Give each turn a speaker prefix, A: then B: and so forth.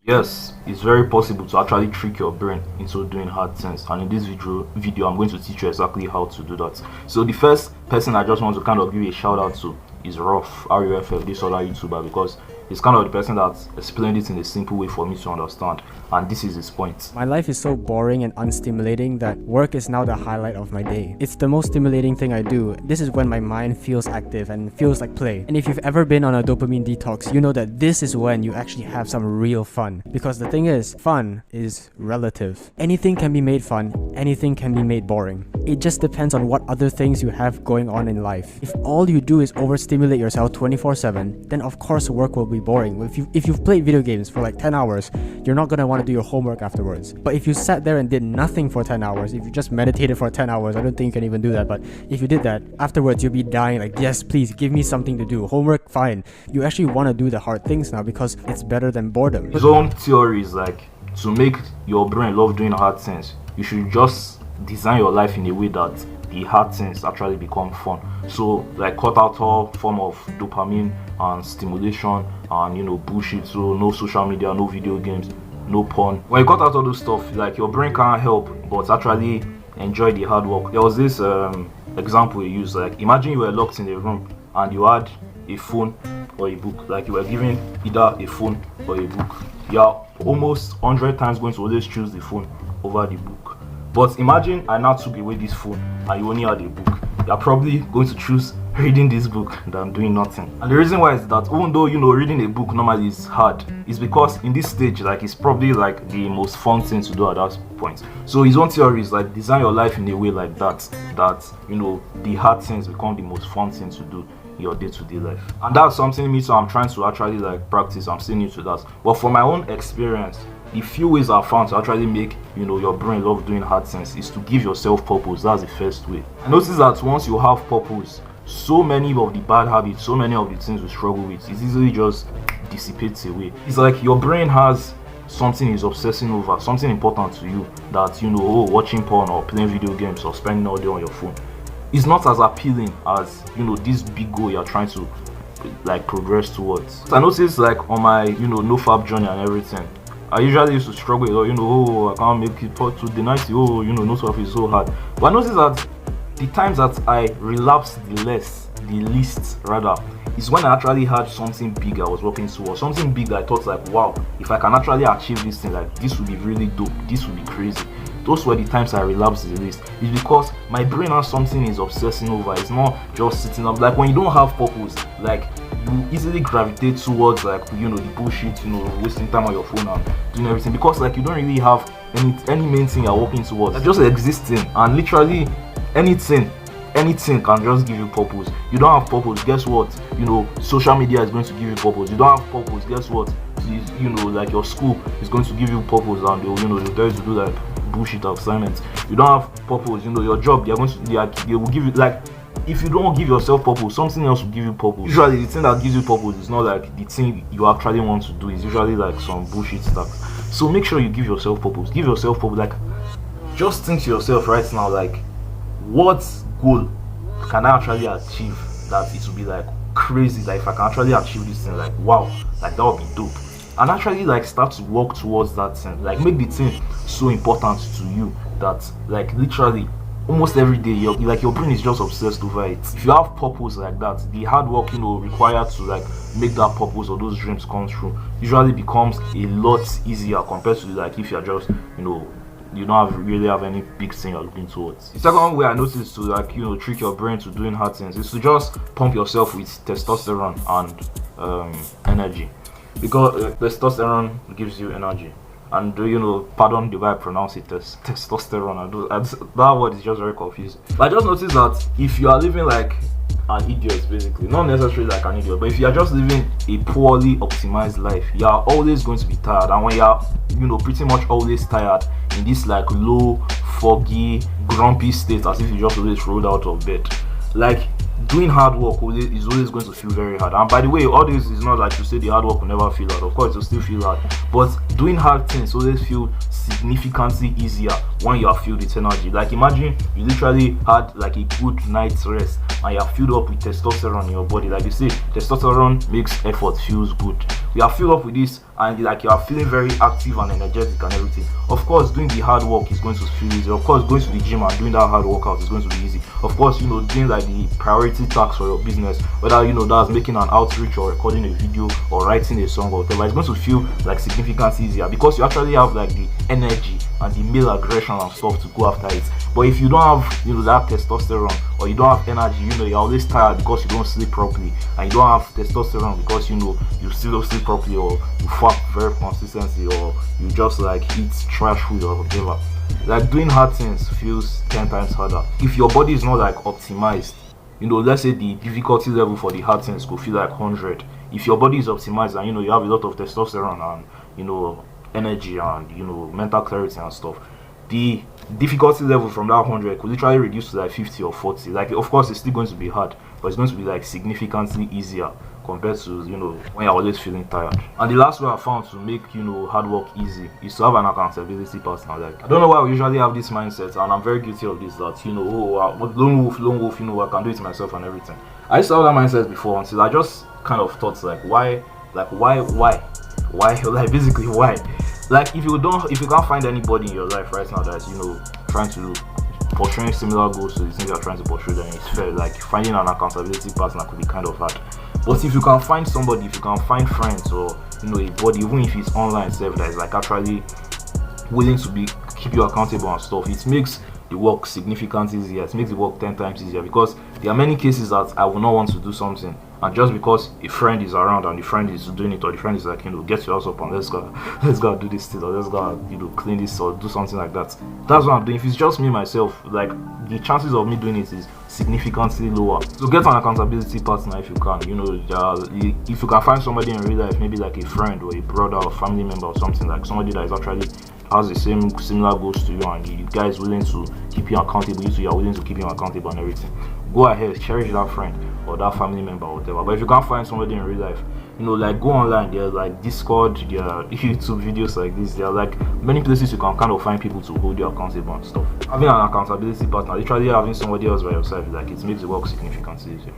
A: Yes, it's very possible to actually trick your brain into doing hard things, and in this video I'm going to teach you exactly how to do that. So the first person I just want to kind of give a shout out to is Ruff, RUFF, this other YouTuber, because he's kind of the person that explained it in a simple way for me to understand, and this is his point.
B: My life is so boring and unstimulating that work is now the highlight of my day. It's the most stimulating thing I do. This is when my mind feels active and feels like play. And if you've ever been on a dopamine detox, you know that this is when you actually have some real fun. Because the thing is, fun is relative. Anything can be made fun, anything can be made boring. It just depends on what other things you have going on in life. If all you do is overstimulate yourself 24/7, then of course work will be boring. If you've played video games for like 10 hours, you're not gonna want to do your homework afterwards. But if you sat there and did nothing for 10 hours, if you just meditated for 10 hours, I don't think you can even do that, but if you did that, afterwards you'll be dying like, yes, please give me something to do. Homework, fine. You actually want to do the hard things now because it's better than boredom.
A: His own theory is like, to make your brain love doing hard things, you should just design your life in a way that the hard things actually become fun. So like cut out all form of dopamine and stimulation and bullshit. So no social media, no video games, no porn. When you cut out all those stuff, like your brain can't help but actually enjoy the hard work. There was this example you used, like imagine you were locked in a room and you had a phone or a book. Like you were given either a phone or a book. You're almost 100 times going to always choose the phone over the book. But imagine I now took away this phone and you only had a book. You're probably going to choose reading this book than doing nothing. And the reason why is that even though reading a book normally is hard, is because in this stage, like, it's probably like the most fun thing to do at that point. So his own theory is like, design your life in a way like that the hard things become the most fun thing to do in your day-to-day life. And that's something I'm trying to actually like practice. I'm still new to that, but from my own experience, the few ways I found to actually make your brain love doing hard things is to give yourself purpose. That's the first way. I notice that once you have purpose, so many of the bad habits, so many of the things we struggle with, it easily just dissipates away. It's like your brain has something is obsessing over, something important to you, that watching porn or playing video games or spending all day on your phone is not as appealing as this big goal you're trying to like progress towards. So I noticed like on my no-fap journey and everything, I usually used to struggle with, I can't make it to the night, no stuff is so hard. But I noticed that the times that I relapsed the least rather, is when I actually had something big I was working towards, something big that I thought like, wow, if I can actually achieve this thing, like this would be really dope, this would be crazy. Those were the times I relapsed the least. It's because my brain has something is obsessing over. It's not just sitting up. Like when you don't have purpose, like you easily gravitate towards like the bullshit, wasting time on your phone and doing everything, because like you don't really have any main thing you're working towards. You're just existing, and literally anything can just give you purpose. You don't have purpose, guess what? Social media is going to give you purpose. You don't have purpose, guess what? Like your school is going to give you purpose, and they'll tell you to do like bullshit assignments. You don't have purpose, your job, they will give you, like, if you don't give yourself purpose, something else will give you purpose. Usually the thing that gives you purpose is not like the thing you actually want to do. It's usually like some bullshit stuff. So make sure you give yourself purpose. Like, just think to yourself right now, like, what goal can I actually achieve that it will be like crazy, like if I can actually achieve this thing, like wow, like that would be dope. And actually like start to work towards that thing. Like make the thing so important to you that like literally almost every day your brain is just obsessed over it. If you have purpose like that, the hard work required to like make that purpose or those dreams come true usually becomes a lot easier compared to like if you're just you don't really have any big thing you're looking towards. The second way I noticed to like trick your brain to doing hard things is to just pump yourself with testosterone and energy, because testosterone gives you energy. And pardon the way I pronounce it, testosterone. That word is just very confusing. I just noticed that if you are living like an idiot, basically, not necessarily like an idiot, but if you are just living a poorly optimized life, you are always going to be tired. And when you are pretty much always tired in this like low, foggy, grumpy state, as if you just always rolled out of bed, like doing hard work is always going to feel very hard. And by the way, all this is not like to say the hard work will never feel hard. Of course it will still feel hard, but doing hard things always feel significantly easier when you are filled with energy. Like imagine you literally had like a good night's rest and you are filled up with testosterone in your body. Like you say, testosterone makes effort feels good. We are filled up with this and like you are feeling very active and energetic and everything, of course doing the hard work is going to feel easy. Of course going to the gym and doing that hard workout is going to be easy. Of course, you know, doing like the priority tasks for your business, whether you know that's making an outreach or recording a video or writing a song or whatever, it's going to feel like significantly easier because you actually have like the energy and the male aggression and stuff to go after it. But if you don't have, you know, that testosterone, or you don't have energy, you know, you're always tired because you don't sleep properly, and you don't have testosterone because, you know, you still don't sleep properly, or you fart very consistently, or you just like eat trash food or whatever, like doing hard things feels 10 times harder. If your body is not like optimized, you know, let's say the difficulty level for the hard things could feel like 100. If your body is optimized and, you know, you have a lot of testosterone and, you know, energy and, you know, mental clarity and stuff, the difficulty level from that 100 could literally reduce to like 50 or 40. Like, of course it's still going to be hard, but it's going to be like significantly easier compared to, you know, when you're always feeling tired. And the last way I found to make, you know, hard work easy is to have an accountability partner. Like, I don't know why we usually have this mindset, and I'm very guilty of this, that, you know, lone wolf, you know, I can do it myself and everything. I used to have that mindset before until I just kind of thought like, why, like basically why? Like, if you can't find anybody in your life right now that's, you know, trying to portraying similar goals to the things you're trying to portray, then it's fair. Like, finding an accountability partner could be kind of hard. But if you can find somebody, if you can find friends, or, you know, a body, even if it's online self, that is like actually willing to keep you accountable and stuff, it makes the work significantly easier. It makes the work 10 times easier, because there are many cases that I will not want to do something, and just because a friend is around and the friend is doing it, or the friend is like, you know, get your house up and let's go do this thing, or let's go, you know, clean this or do something like that. That's what I'm doing. If it's just me myself, like, the chances of me doing it is significantly lower. So get an accountability partner if you can. You know, if you can find somebody in real life, maybe like a friend or a brother or family member or something, like somebody that is actually has the similar goals to you, and you guys willing to keep you accountable, you are willing to keep you accountable and everything, go ahead, cherish that friend or that family member or whatever. But if you can't find somebody in real life, you know, like, go online. There are like Discord, there are YouTube videos like this, there are like many places you can kind of find people to hold you accountable and stuff. Having an accountability partner, literally having somebody else by your side, like, it makes the work significantly easier.